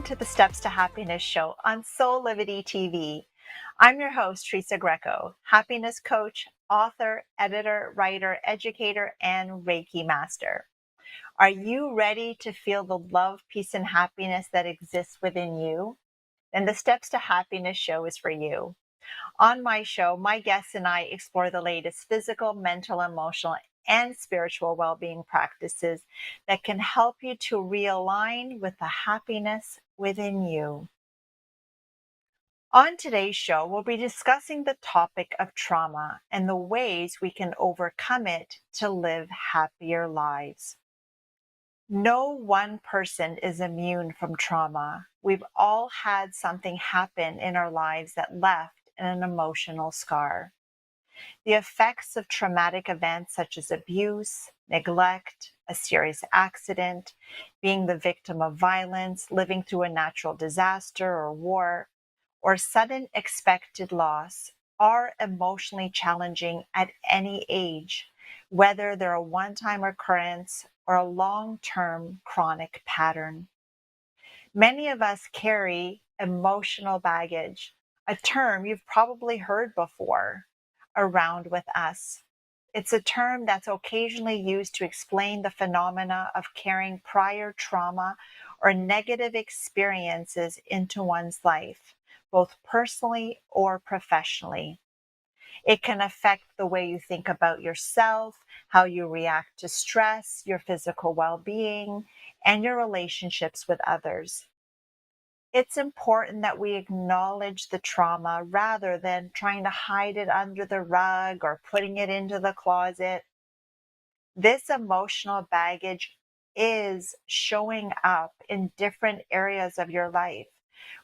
to the Steps to Happiness show on Soulivity TV. I'm your host, Teresa Greco, happiness coach, author, editor, writer, educator, and Reiki master. Are you ready to feel the love, peace, and happiness that exists within you? Then the Steps to Happiness show is for you. On my show, my guests and I explore the latest physical, mental, emotional, and spiritual well-being practices that can help you to realign with the happiness within you. On today's show, we'll be discussing the topic of trauma and the ways we can overcome it to live happier lives. No one person is immune from trauma. We've all had something happen in our lives that left an emotional scar. The effects of traumatic events such as abuse, neglect, a serious accident, being the victim of violence, living through a natural disaster or war, or sudden expected loss are emotionally challenging at any age, whether they're a one-time occurrence or a long-term chronic pattern. Many of us carry emotional baggage, a term you've probably heard before, around with us. It's a term that's occasionally used to explain the phenomena of carrying prior trauma or negative experiences into one's life, both personally or professionally. It can affect the way you think about yourself, how you react to stress, your physical well-being, and your relationships with others. It's important that we acknowledge the trauma rather than trying to hide it under the rug or putting it into the closet. This emotional baggage is showing up in different areas of your life,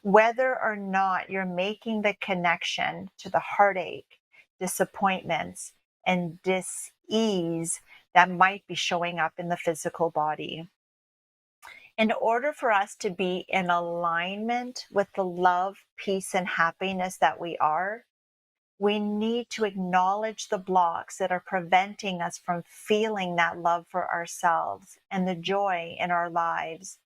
whether or not you're making the connection to the heartache, disappointments, and dis-ease that might be showing up in the physical body. In order for us to be in alignment with the love, peace, and happiness that we are, we need to acknowledge the blocks that are preventing us from feeling that love for ourselves and the joy in our lives.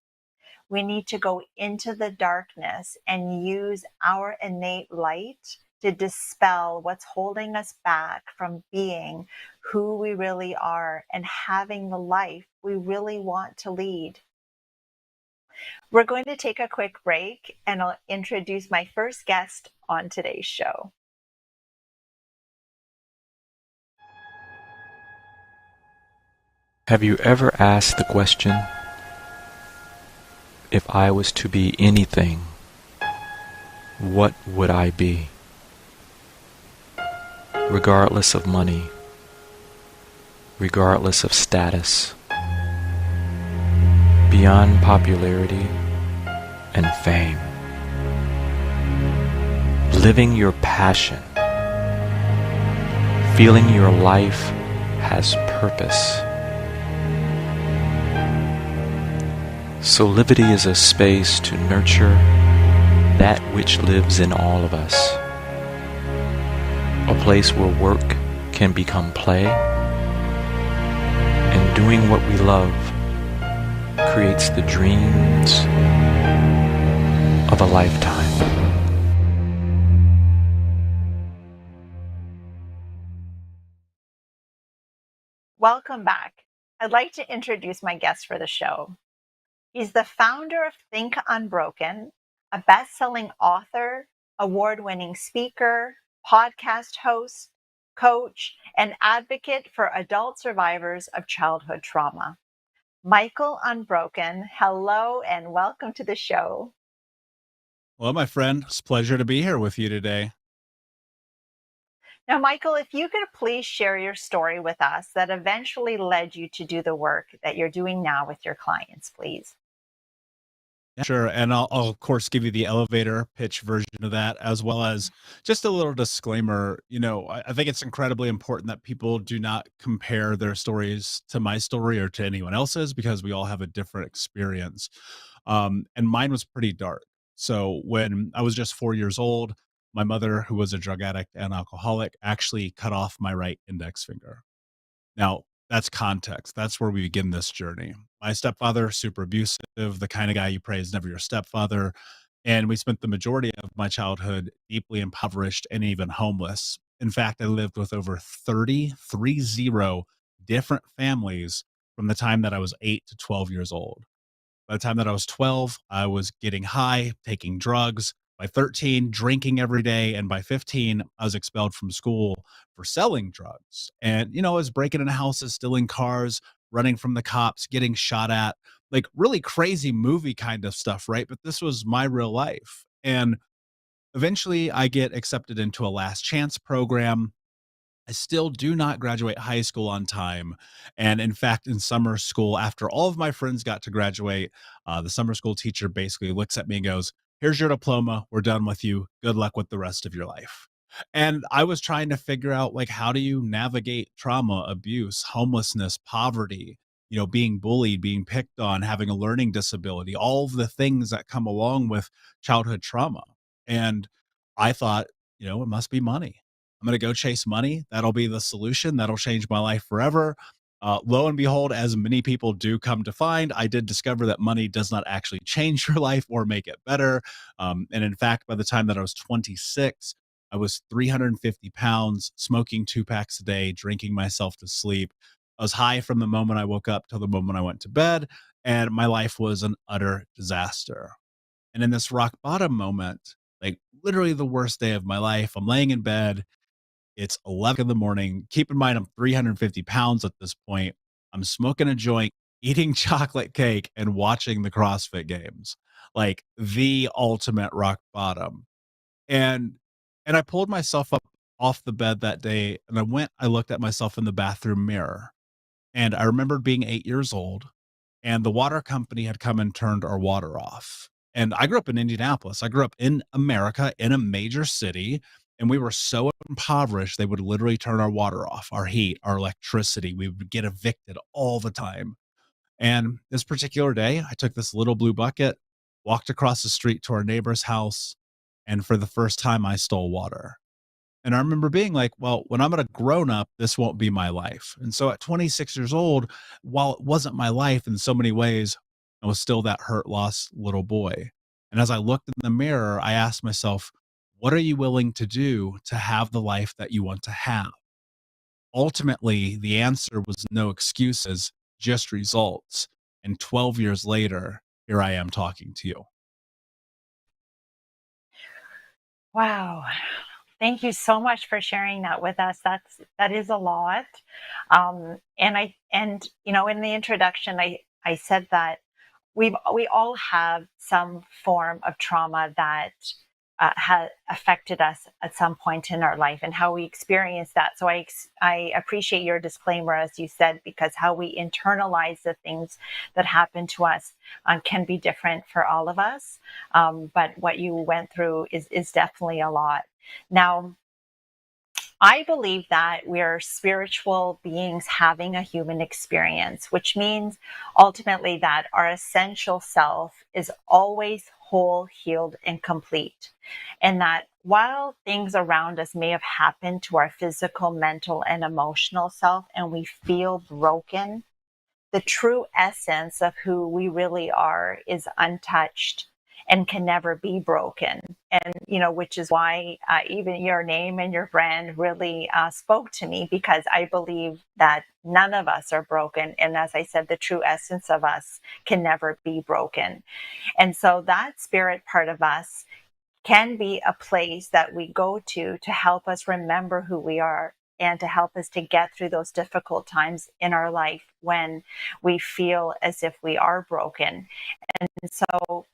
We need to go into the darkness and use our innate light to dispel what's holding us back from being who we really are and having the life we really want to lead. We're going to take a quick break and I'll introduce my first guest on today's show. Have you ever asked the question, if I was to be anything, what would I be? Regardless of money, regardless of status, beyond popularity and fame, living your passion, feeling your life has purpose. Soulivity is a space to nurture that which lives in all of us. A place where work can become play, and doing what we love creates the dreams of a lifetime. Welcome back. I'd like to introduce my guest for the show. He's the founder of Think Unbroken, a best-selling author, award-winning speaker, podcast host, coach, and advocate for adult survivors of childhood trauma. Michael Unbroken, hello and welcome to the show. Well, my friend, it's a pleasure to be here with you today. Now, Michael, if you could please share your story with us that eventually led you to do the work that you're doing now with your clients, please. Sure. And I'll of course give you the elevator pitch version of that, as well as just a little disclaimer. I think it's incredibly important that people do not compare their stories to my story or to anyone else's, because we all have a different experience. And mine was pretty dark. So when I was just 4 years old, my mother, who was a drug addict and alcoholic, actually cut off my right index finger. Now, that's context. That's where we begin this journey. My stepfather, super abusive, the kind of guy you pray is never your stepfather. And we spent the majority of my childhood deeply impoverished and even homeless. In fact, I lived with over 30 different families from the time that I was 8 to 12 years old. By the time that I was 12, I was getting high, taking drugs. By 13, drinking every day. And by 15, I was expelled from school for selling drugs. And, I was breaking into houses, stealing cars, running from the cops, getting shot at, like really crazy movie kind of stuff, right? But this was my real life. And eventually I get accepted into a last chance program. I still do not graduate high school on time. And in fact, in summer school, after all of my friends got to graduate, the summer school teacher basically looks at me and goes, "Here's your diploma. We're done with you. Good luck with the rest of your life." And I was trying to figure out, like, how do you navigate trauma, abuse, homelessness, poverty, being bullied, being picked on, having a learning disability, all of the things that come along with childhood trauma. And I thought, it must be money. I'm going to go chase money. That'll be the solution. That'll change my life forever. Lo and behold, as many people do come to find, I did discover that money does not actually change your life or make it better. And in fact, by the time that I was 26, I was 350 pounds, smoking 2 packs a day, drinking myself to sleep. I was high from the moment I woke up till the moment I went to bed, and my life was an utter disaster. And in this rock bottom moment, like literally the worst day of my life, I'm laying in bed, it's 11 in the morning. Keep in mind, I'm 350 pounds at this point. I'm smoking a joint, eating chocolate cake, and watching the CrossFit games, like the ultimate rock bottom. And I pulled myself up off the bed that day, and I looked at myself in the bathroom mirror. And I remembered being 8 years old, and the water company had come and turned our water off. And I grew up in Indianapolis. I grew up in America in a major city, and we were so impoverished they would literally turn our water off, our heat, our electricity. We would get evicted all the time. And this particular day, I took this little blue bucket, walked across the street to our neighbor's house, and for the first time I stole water. And I remember being like, well, when I'm a grown up, this won't be my life. And so at 26 years old, while it wasn't my life in so many ways, I was still that hurt, lost little boy. And as I looked in the mirror, I asked myself, what are you willing to do to have the life that you want to have? Ultimately, the answer was no excuses, just results. And 12 years later, here I am talking to you. Wow. Thank you so much for sharing that with us. That is a lot. And in the introduction, I said that we all have some form of trauma that has affected us at some point in our life and how we experience that. So I appreciate your disclaimer, as you said, because how we internalize the things that happen to us can be different for all of us. But what you went through is definitely a lot. Now, I believe that we're spiritual beings having a human experience, which means ultimately that our essential self is always whole, healed, and complete. And that while things around us may have happened to our physical, mental, and emotional self, and we feel broken, the true essence of who we really are is untouched and can never be broken. And, which is why even your name and your brand really spoke to me, because I believe that none of us are broken. And as I said, the true essence of us can never be broken. And so that spirit part of us can be a place that we go to help us remember who we are and to help us to get through those difficult times in our life when we feel as if we are broken. And so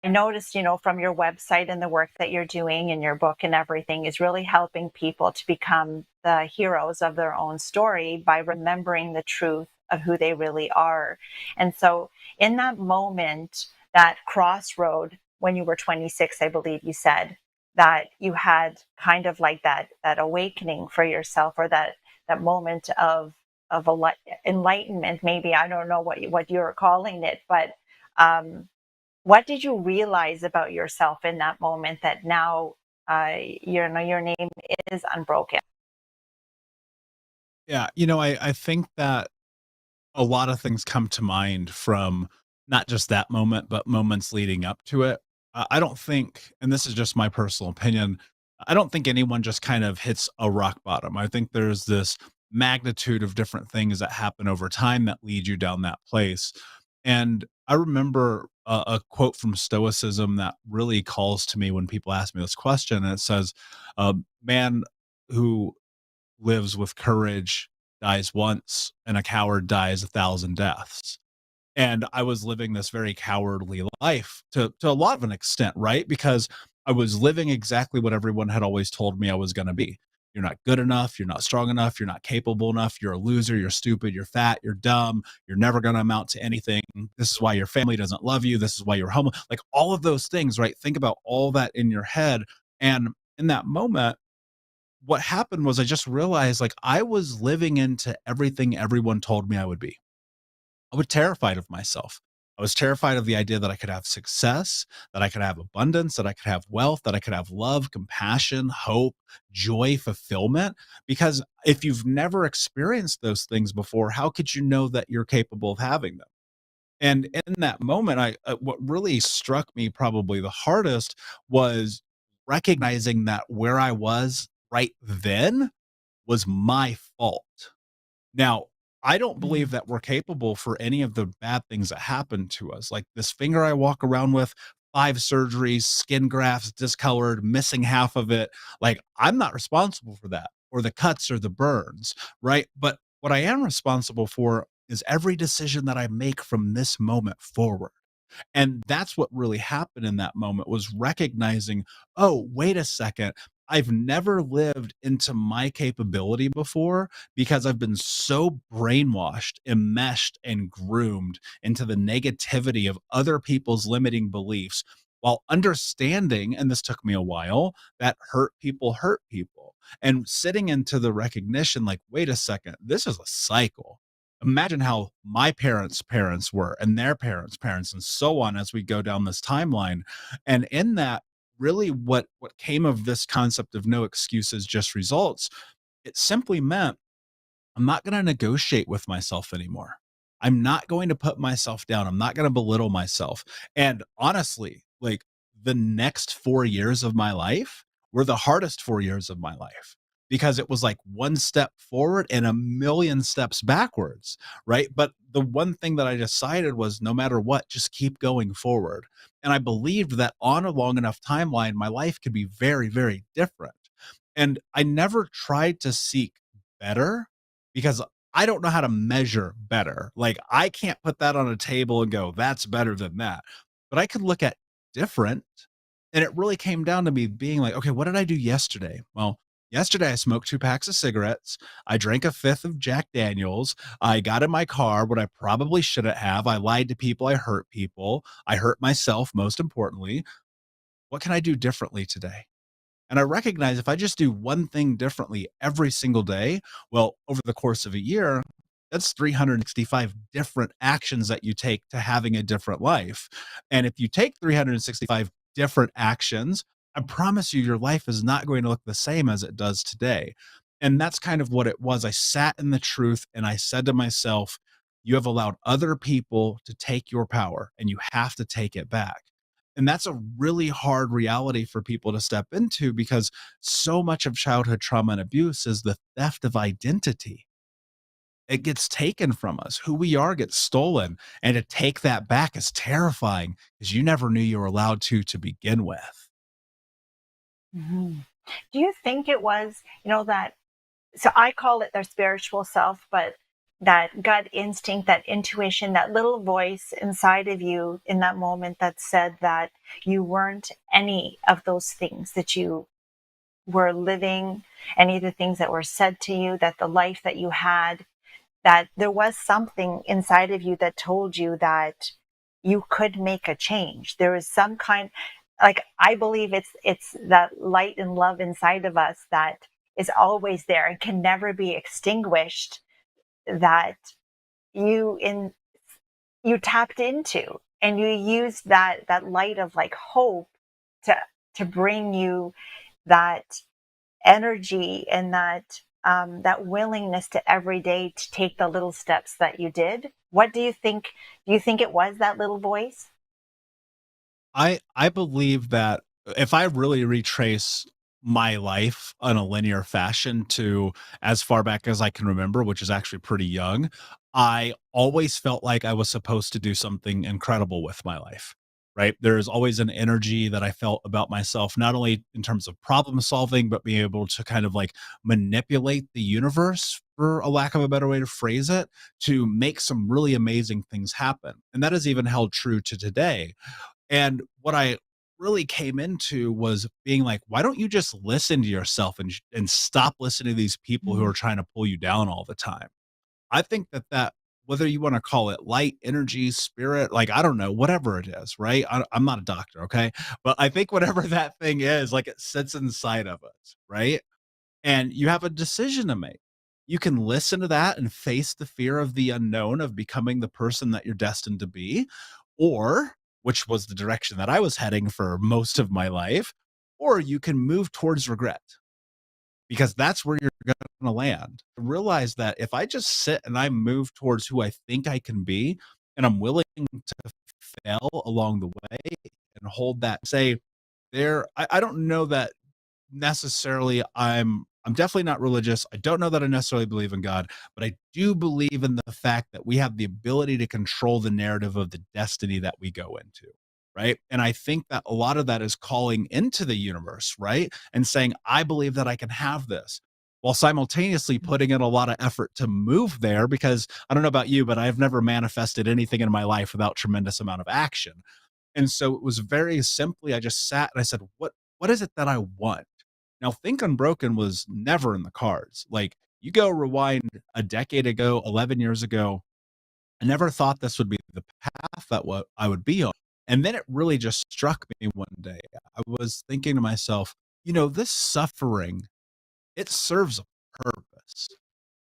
I noticed, from your website and the work that you're doing in your book and everything is really helping people to become the heroes of their own story by remembering the truth of who they really are. And so in that moment, that crossroad, when you were 26, I believe you said, that you had kind of like that awakening for yourself, or that moment of enlightenment, maybe. I don't know what you're calling it, but what did you realize about yourself in that moment that now your name is Unbroken? Yeah, I think that A lot of things come to mind from not just that moment, but moments leading up to it. I don't think, and this is just my personal opinion, I don't think anyone just kind of hits a rock bottom. I think there's this magnitude of different things that happen over time that lead you down that place. And I remember a quote from Stoicism that really calls to me when people ask me this question. And it says, Man who lives with courage dies once, and a coward dies 1,000 deaths. And I was living this very cowardly life to a lot of an extent, right? Because I was living exactly what everyone had always told me I was going to be. You're not good enough. You're not strong enough. You're not capable enough. You're a loser. You're stupid. You're fat. You're dumb. You're never going to amount to anything. This is why your family doesn't love you. This is why you're homeless. Like all of those things, right? Think about all that in your head. And in that moment, what happened was I just realized like I was living into everything everyone told me I would be. I was terrified of myself. I was terrified of the idea that I could have success, that I could have abundance, that I could have wealth, that I could have love, compassion, hope, joy, fulfillment. Because if you've never experienced those things before, how could you know that you're capable of having them? And in that moment, what really struck me probably the hardest was recognizing that where I was right then was my fault. Now, I don't believe Mm. that we're capable for any of the bad things that happen to us. Like this finger I walk around with, 5 surgeries, skin grafts, discolored, missing half of it. Like I'm not responsible for that or the cuts or the burns, right? But what I am responsible for is every decision that I make from this moment forward. And that's what really happened in that moment was recognizing, "Oh, wait a second. I've never lived into my capability before because I've been so brainwashed, enmeshed, and groomed into the negativity of other people's limiting beliefs while understanding, and this took me a while, that hurt people. And sitting into the recognition like, wait a second, this is a cycle. Imagine how my parents' parents were and their parents' parents and so on as we go down this timeline. And in that, really what came of this concept of no excuses, just results, it simply meant I'm not going to negotiate with myself anymore. I'm not going to put myself down. I'm not going to belittle myself. And honestly, like the next 4 years of my life were the hardest 4 years of my life because it was like one step forward and a million steps backwards. Right. But the one thing that I decided was no matter what, just keep going forward. And I believed that on a long enough timeline, my life could be very, very different. And I never tried to seek better because I don't know how to measure better. Like I can't put that on a table and go, that's better than that. But I could look at different. And it really came down to me being like, okay, what did I do yesterday? Well, yesterday I smoked 2 packs of cigarettes. I drank a fifth of Jack Daniels. I got in my car when I probably shouldn't have. I lied to people. I hurt people. I hurt myself, most importantly. What can I do differently today? And I recognize if I just do one thing differently every single day, well, over the course of a year, that's 365 different actions that you take to having a different life. And if you take 365 different actions, I promise you, your life is not going to look the same as it does today. And that's kind of what it was. I sat in the truth and I said to myself, you have allowed other people to take your power and you have to take it back. And that's a really hard reality for people to step into because so much of childhood trauma and abuse is the theft of identity. It gets taken from us. Who we are gets stolen. And to take that back is terrifying because you never knew you were allowed to begin with. Mhm. Do you think it was, that, so I call it their spiritual self, but that gut instinct, that intuition, that little voice inside of you in that moment that said that you weren't any of those things, that you were living any of the things that were said to you, that the life that you had, that there was something inside of you that told you that you could make a change. There was some kind, like I believe it's that light and love inside of us that is always there and can never be extinguished, that you in you tapped into, and you used that light of like hope to bring you that energy and that that willingness to every day to take the little steps that you did. What do you think? Do you think it was that little voice? I believe that if I really retrace my life in a linear fashion to as far back as I can remember, which is actually pretty young, I always felt like I was supposed to do something incredible with my life. Right? There's always an energy that I felt about myself, not only in terms of problem solving, but being able to kind of like manipulate the universe, for a lack of a better way to phrase it, to make some really amazing things happen. And that is even held true to today. And what I really came into was being like, why don't you just listen to yourself and stop listening to these people who Mhm. are trying to pull you down all the time? I think that whether you want to call it light, energy, spirit, like I don't know, whatever it is, right? I'm not a doctor, okay? But I think whatever that thing is, like it sits inside of us, right? And you have a decision to make. You can listen to that and face the fear of the unknown of becoming the person that you're destined to be, or which was the direction that I was heading for most of my life, or you can move towards regret because that's where you're going to land. Realize that if I just sit and I move towards who I think I can be, and I'm willing to fail along the way and hold that, say, I don't know that necessarily I'm definitely not religious. I don't know that I necessarily believe in God, but I do believe in the fact that we have the ability to control the narrative of the destiny that we go into. Right. And I think that a lot of that is calling into the universe, right? And saying, I believe that I can have this, while simultaneously putting in a lot of effort to move there. Because I don't know about you, but I've never manifested anything in my life without tremendous amount of action. And so it was very simply, I just sat and I said, what is it that I want? Now, Think Unbroken was never in the cards. Like you go rewind a decade ago, 11 years ago, I never thought this would be the path that what I would be on. And then it really just struck me one day. I was thinking to myself, this suffering, it serves a purpose.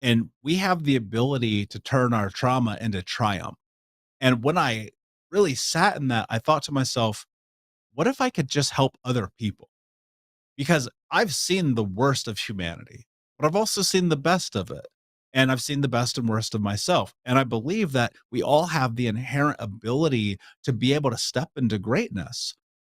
And we have the ability to turn our trauma into triumph. And when I really sat in that, I thought to myself, what if I could just help other people? Because I've seen the worst of humanity, but I've also seen the best of it. And I've seen the best and worst of myself. And I believe that we all have the inherent ability to be able to step into greatness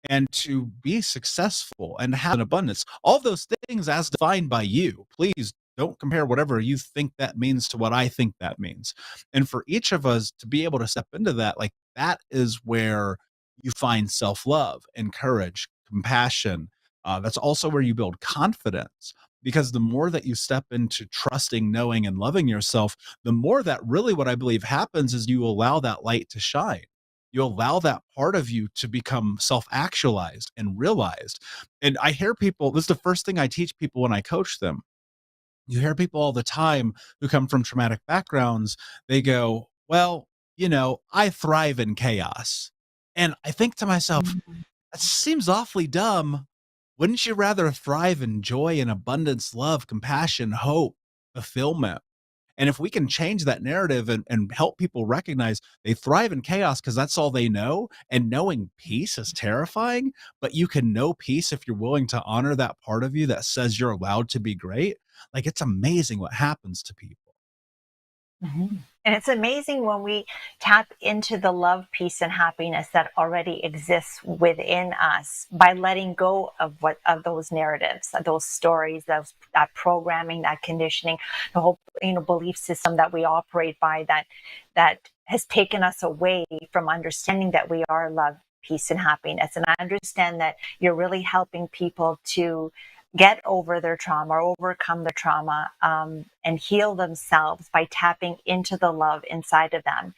and to be successful and have an abundance. All those things as defined by you. Please don't compare whatever you think that means to what I think that means. And for each of us to be able to step into that, like that is where you find self love and courage, compassion, that's also where you build confidence because the more that you step into trusting, knowing, and loving yourself, the more that really what I believe happens is you allow that light to shine. You allow that part of you to become self actualized and realized. And I hear people, this is the first thing I teach people when I coach them. You hear people all the time who come from traumatic backgrounds, they go, well, I thrive in chaos. And I think to myself, Mhm. that seems awfully dumb. Wouldn't you rather thrive in joy and abundance, love, compassion, hope, fulfillment? And if we can change that narrative and help people recognize they thrive in chaos because that's all they know, and knowing peace is terrifying, but you can know peace if you're willing to honor that part of you that says you're allowed to be great. Like it's amazing what happens to people. Mhm. And it's amazing when we tap into the love, peace, and happiness that already exists within us by letting go of those narratives, of those stories, that programming, that conditioning, the whole belief system that we operate by that has taken us away from understanding that we are love, peace, and happiness. And I understand that you're really helping people to get over their trauma or overcome the trauma, and heal themselves by tapping into the love inside of them.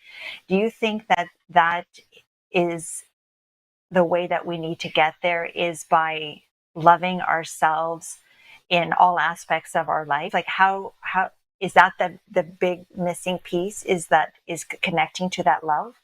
Do you think that is the way that we need to get there, is by loving ourselves in all aspects of our life? Like how is that the big missing piece, is connecting to that love?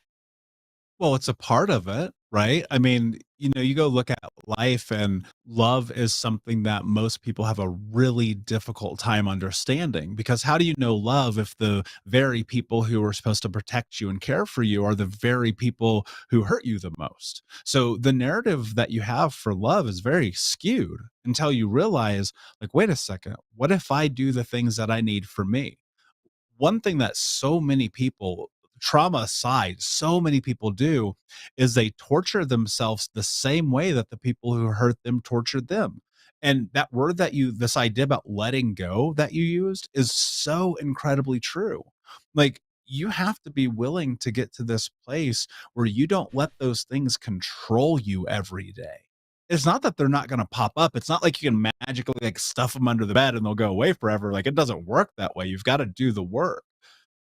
Well, it's a part of it, right? I mean, you go look at life, and love is something that most people have a really difficult time understanding, because how do you know love if the very people who are supposed to protect you and care for you are the very people who hurt you the most? So the narrative that you have for love is very skewed until you realize, like, wait a second, what if I do the things that I need for me? One thing that so many people, trauma aside, so many people do is they torture themselves the same way that the people who hurt them tortured them. And that word that this idea about letting go that you used is so incredibly true. Like, you have to be willing to get to this place where you don't let those things control you every day. It's not that they're not going to pop up. It's not like you can magically like stuff them under the bed and they'll go away forever. Like, it doesn't work that way. You've got to do the work.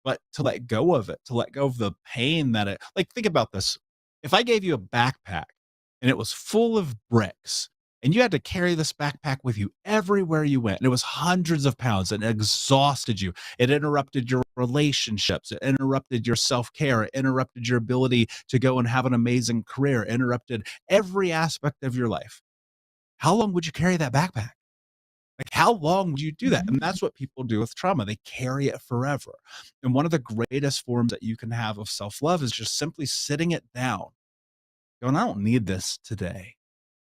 But to let go of it, to let go of the pain that it, like, think about this. If I gave you a backpack and it was full of bricks, and you had to carry this backpack with you everywhere you went, and it was hundreds of pounds and it exhausted you, it interrupted your relationships, it interrupted your self-care, it interrupted your ability to go and have an amazing career, it interrupted every aspect of your life. How long would you carry that backpack? Like, how long would you do that? And Mhm. that's what people do with trauma. They carry it forever. And one of the greatest forms that you can have of self-love is just simply sitting it down, going, I don't need this today.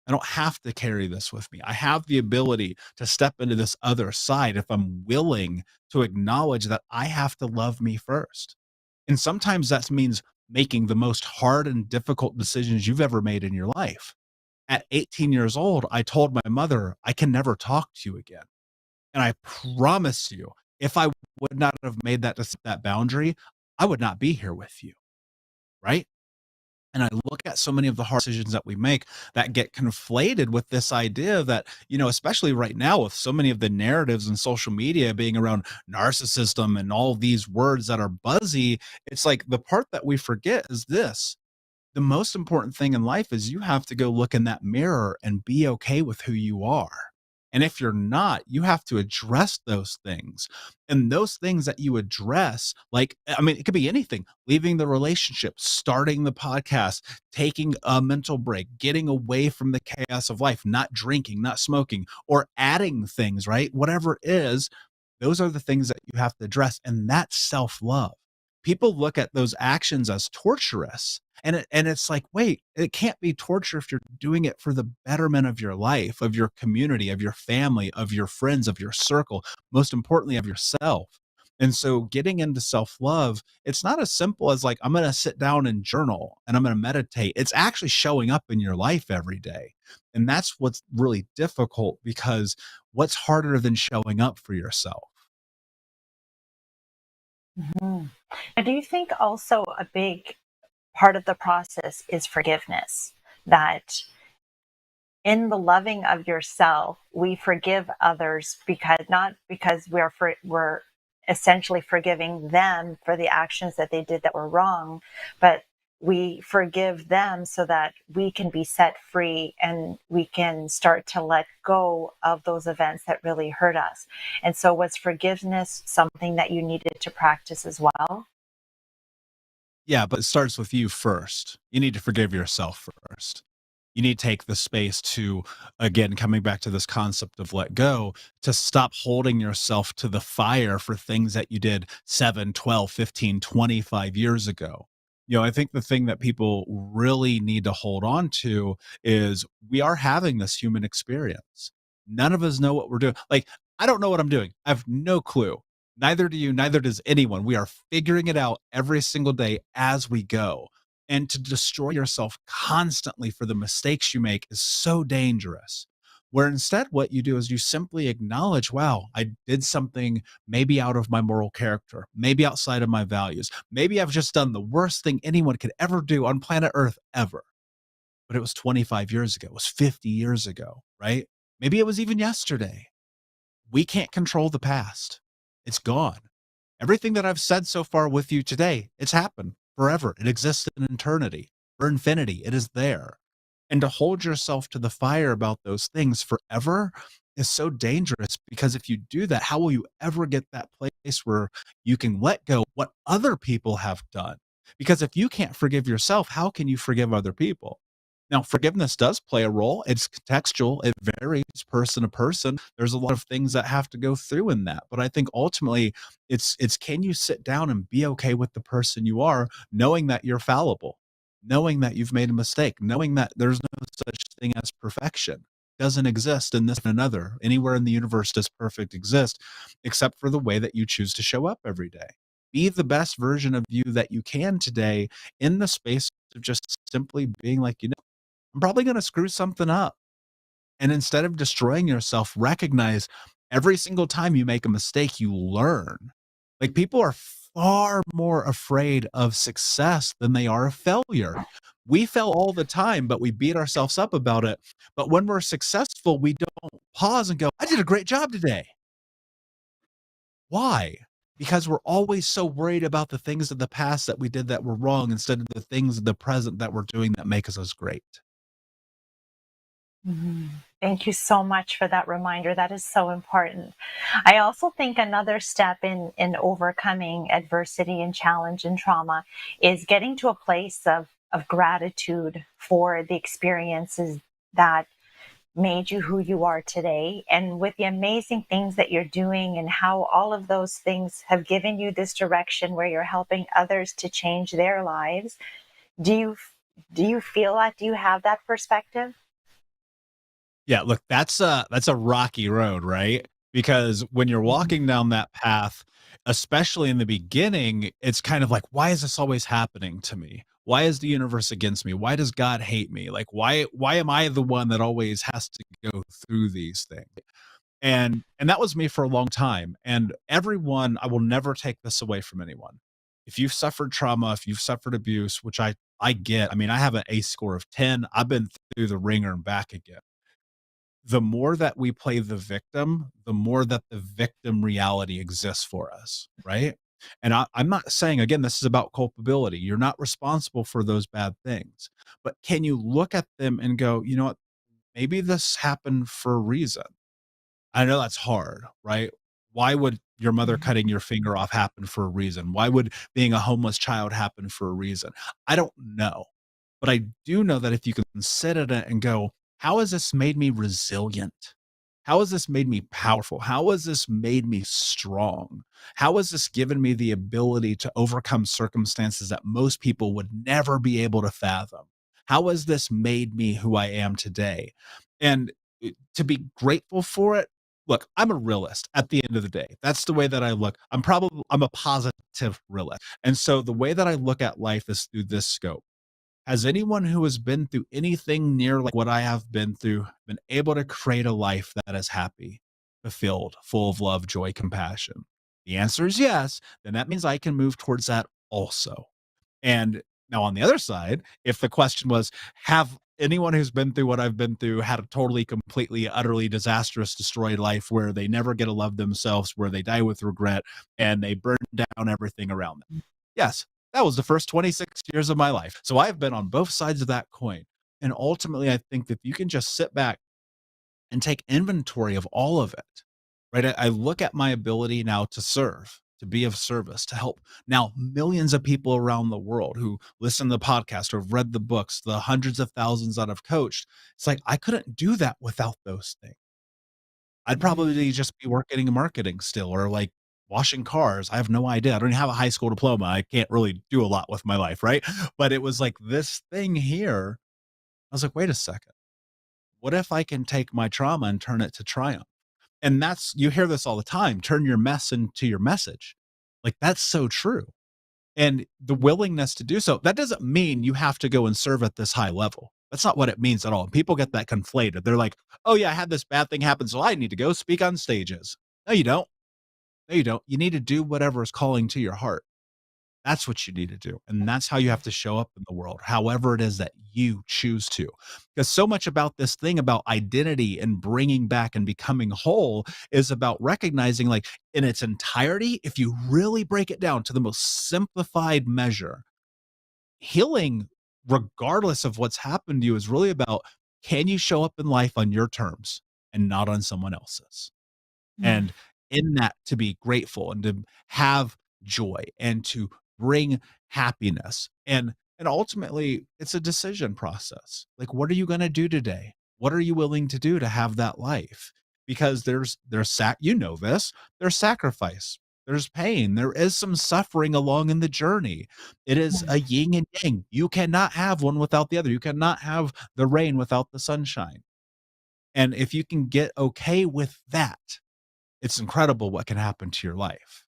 I don't have to carry this with me. I have the ability to step into this other side if I'm willing to acknowledge that I have to love me first. And sometimes that means making the most hard and difficult decisions you've ever made in your life. At 18 years old, I told my mother, I can never talk to you again. And I promise you, if I would not have made that boundary, I would not be here with you, right? And I look at so many of the hard decisions that we make that get conflated with this idea that, especially right now with so many of the narratives in social media being around narcissism and all these words that are buzzy, it's like the part that we forget is this: the most important thing in life is you have to go look in that mirror and be okay with who you are. And if you're not, you have to address those things. And those things that you address, like, I mean, it could be anything: leaving the relationship, starting the podcast, taking a mental break, getting away from the chaos of life, not drinking, not smoking, or adding things, right? Whatever it is, those are the things that you have to address. And that's self love. People look at those actions as torturous, and it's like, wait, it can't be torture if you're doing it for the betterment of your life, of your community, of your family, of your friends, of your circle, most importantly of yourself. And so getting into self-love, it's not as simple as like, I'm going to sit down and journal and I'm going to meditate. It's actually showing up in your life every day. And that's what's really difficult, because what's harder than showing up for yourself? Mhm. And do you think also a big part of the process is forgiveness? That in the loving of yourself, we forgive others, because not because we're essentially forgiving them for the actions that they did that were wrong, but we forgive them so that we can be set free and we can start to let go of those events that really hurt us. And so was forgiveness something that you needed to practice as well? Yeah, but it starts with you first. You need to forgive yourself first. You need to take the space to, again, coming back to this concept of let go, to stop holding yourself to the fire for things that you did 7, 12, 15, 25 years ago. I think the thing that people really need to hold on to is we are having this human experience. None of us know what we're doing. Like, I don't know what I'm doing. I have no clue. Neither do you, neither does anyone. We are figuring it out every single day as we go. And to destroy yourself constantly for the mistakes you make is so dangerous. Where instead, what you do is you simply acknowledge, wow, I did something maybe out of my moral character, maybe outside of my values. Maybe I've just done the worst thing anyone could ever do on planet Earth ever. But it was 25 years ago, it was 50 years ago, right? Maybe it was even yesterday. We can't control the past, it's gone. Everything that I've said so far with you today, it's happened forever. It exists in eternity, for infinity. It is there. And to hold yourself to the fire about those things forever is so dangerous, because if you do that, how will you ever get that place where you can let go what other people have done? Because if you can't forgive yourself, how can you forgive other people? Now, forgiveness does play a role. It's contextual. It varies person to person. There's a lot of things that have to go through in that. But I think ultimately it's can you sit down and be okay with the person you are, knowing that you're fallible, knowing that you've made a mistake, knowing that there's no such thing as perfection. Doesn't exist in this and another. Anywhere in the universe does perfect exist, except for the way that you choose to show up every day. Be the best version of you that you can today in the space of just simply being like, I'm probably going to screw something up. And instead of destroying yourself, recognize every single time you make a mistake, you learn. Like people are far more afraid of success than they are of failure. We fail all the time, but we beat ourselves up about it. But when we're successful, we don't pause and go, I did a great job today. Why? Because we're always so worried about the things of the past that we did that were wrong instead of the things of the present that we're doing that make us great. Mhm. Thank you so much for that reminder. That is so important. I also think another step in overcoming adversity and challenge and trauma is getting to a place of gratitude for the experiences that made you who you are today, and with the amazing things that you're doing and how all of those things have given you this direction where you're helping others to change their lives. Do you feel that? Do you have that perspective? Yeah, look, that's a rocky road, right? Because when you're Mhm. walking down that path, especially in the beginning, it's kind of like, why is this always happening to me? Why is the universe against me? Why does God hate me? Like, why am I the one that always has to go through these things? And that was me for a long time. And everyone, I will never take this away from anyone. If you've suffered trauma, if you've suffered abuse, which I get, I mean, I have an ACE score of 10. I've been through the ringer and back again. The more that we play the victim, the more that the victim reality exists for us, right? And I'm not saying, again, this is about culpability. You're not responsible for those bad things. But can you look at them and go, you know what? Maybe this happened for a reason. I know that's hard, right? Why would your mother cutting your finger off happen for a reason? Why would being a homeless child happen for a reason? I don't know. But I do know that if you can sit in it and go, how has this made me resilient? How has this made me powerful? How has this made me strong? How has this given me the ability to overcome circumstances that most people would never be able to fathom? How has this made me who I am today? And to be grateful for it, look, I'm a realist at the end of the day. That's the way that I look. I'm a positive realist. And so the way that I look at life is through this scope. Has anyone who has been through anything near like what I have been through been able to create a life that is happy, fulfilled, full of love, joy, compassion? The answer is yes. Then that means I can move towards that also. And now on the other side, if the question was, have anyone who's been through what I've been through had a totally, completely, utterly disastrous, destroyed life where they never get to love themselves, where they die with regret, and they burn down everything around them? Yes, that was the first 26 years of my life. So I've been on both sides of that coin. And ultimately, I think that you can just sit back and take inventory of all of it, right? I look at my ability now to serve, to be of service, to help now millions of people around the world who listen to the podcast or have read the books, the hundreds of thousands that I've coached. It's like, I couldn't do that without those things. I'd Mhm. probably just be working in marketing still or like washing cars. I have no idea. I don't even have a high school diploma. I can't really do a lot with my life, right? But it was like this thing here. I was like, wait a second. What if I can take my trauma and turn it to triumph? And that's, you hear this all the time, turn your mess into your message. Like that's so true. And the willingness to do so, that doesn't mean you have to go and serve at this high level. That's not what it means at all. People get that conflated. They're like, oh yeah, I had this bad thing happen, so I need to go speak on stages. No, you don't. No, you don't. You need to do whatever is calling to your heart. That's what you need to do. And that's how you have to show up in the world, however it is that you choose to. Because so much about this thing about identity and bringing back and becoming whole is about recognizing, like, in its entirety, if you really break it down to the most simplified measure, healing, regardless of what's happened to you, is really about can you show up in life on your terms and not on someone else's? Mm. And in that, to be grateful and to have joy and to bring happiness. And ultimately, it's a decision process. Like, what are you going to do today? What are you willing to do to have that life? Because you know this, there's sacrifice, there's pain, there is some suffering along in the journey. It is a yin and yang. You cannot have one without the other. You cannot have the rain without the sunshine. And if you can get okay with that, it's incredible what can happen to your life.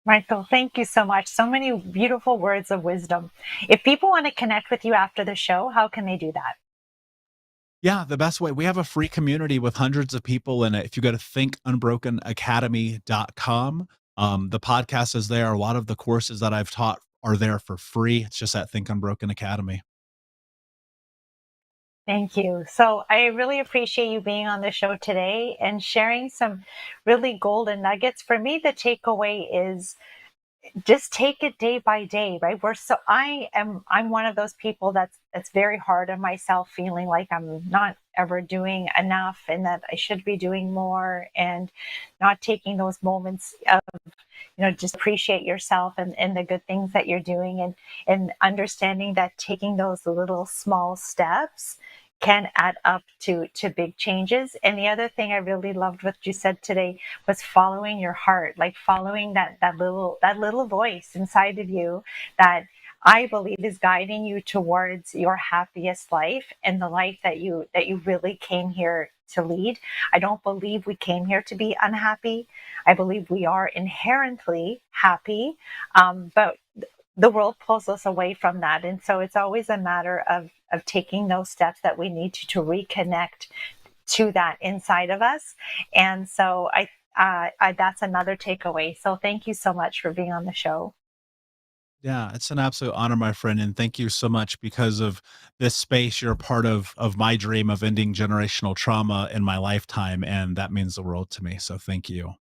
Michael, thank you so much. So many beautiful words of wisdom. If people want to connect with you after the show, how can they do that? Yeah, the best way. We have a free community with hundreds of people in it. If you go to thinkunbrokenacademy.com, the podcast is there. A lot of the courses that I've taught are there for free. It's just at Think Unbroken Academy. Thank you. So I really appreciate you being on the show today and sharing some really golden nuggets. For me, the takeaway is just take it day by day, right? I'm one of those people that's very hard on myself, feeling like I'm not ever doing enough and that I should be doing more, and not taking those moments of, just appreciate yourself and the good things that you're doing, and understanding that taking those little small steps can add up to big changes. And the other thing I really loved what you said today was following your heart, like following that little voice inside of you that I believe is guiding you towards your happiest life and the life that you really came here to lead. I don't believe we came here to be unhappy. I believe we are inherently happy, but the world pulls us away from that. And so it's always a matter of taking those steps that we need to reconnect to that inside of us. And so I that's another takeaway. So thank you so much for being on the show. Yeah, it's an absolute honor, my friend. And thank you so much, because of this space. You're a part of my dream of ending generational trauma in my lifetime. And that means the world to me. So thank you.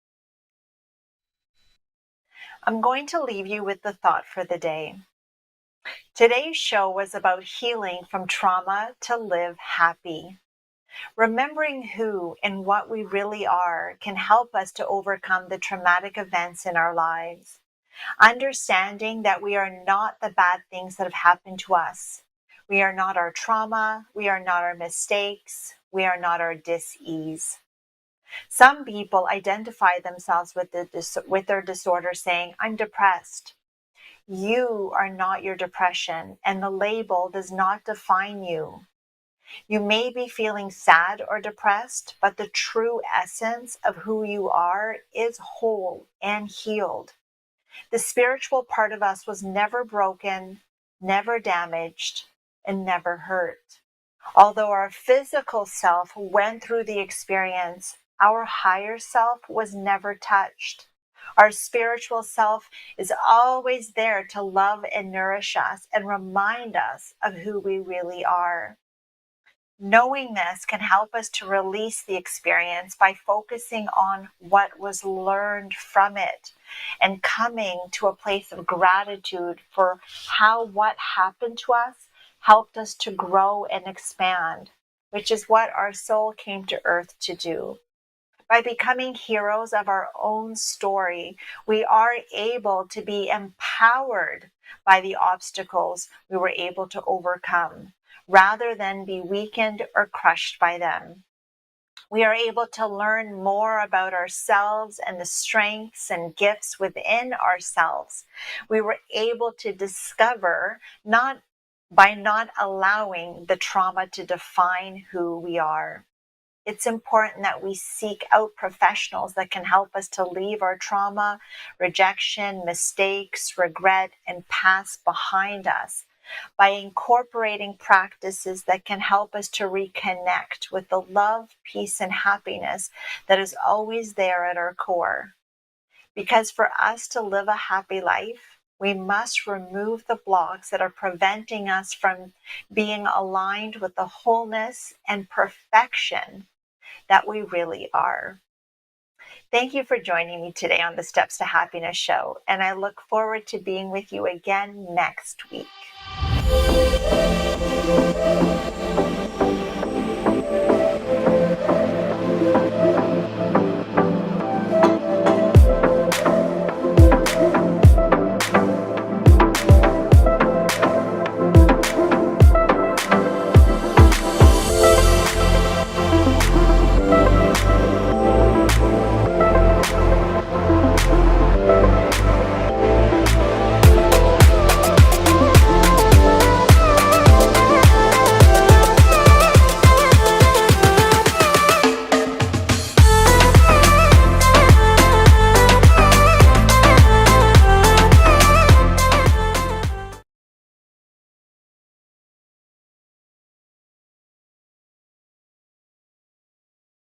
I'm going to leave you with the thought for the day. Today's show was about healing from trauma to live happy. Remembering who and what we really are can help us to overcome the traumatic events in our lives. Understanding that we are not the bad things that have happened to us. We are not our trauma. We are not our mistakes. We are not our dis-ease. Some people identify themselves with their disorder saying, I'm depressed. You are not your depression, and the label does not define you. You may be feeling sad or depressed, but the true essence of who you are is whole and healed. The spiritual part of us was never broken, never damaged, and never hurt. Although our physical self went through the experience, our higher self was never touched. Our spiritual self is always there to love and nourish us and remind us of who we really are. Knowing this can help us to release the experience by focusing on what was learned from it and coming to a place of gratitude for how what happened to us helped us to grow and expand, which is what our soul came to earth to do. By becoming heroes of our own story, we are able to be empowered by the obstacles we were able to overcome, rather than be weakened or crushed by them. We are able to learn more about ourselves and the strengths and gifts within ourselves. We were able to discover not allowing the trauma to define who we are. It's important that we seek out professionals that can help us to leave our trauma, rejection, mistakes, regret, and past behind us by incorporating practices that can help us to reconnect with the love, peace, and happiness that is always there at our core. Because for us to live a happy life, we must remove the blocks that are preventing us from being aligned with the wholeness and perfection that we really are. Thank you for joining me today on the Steps to Happiness show, and I look forward to being with you again next week.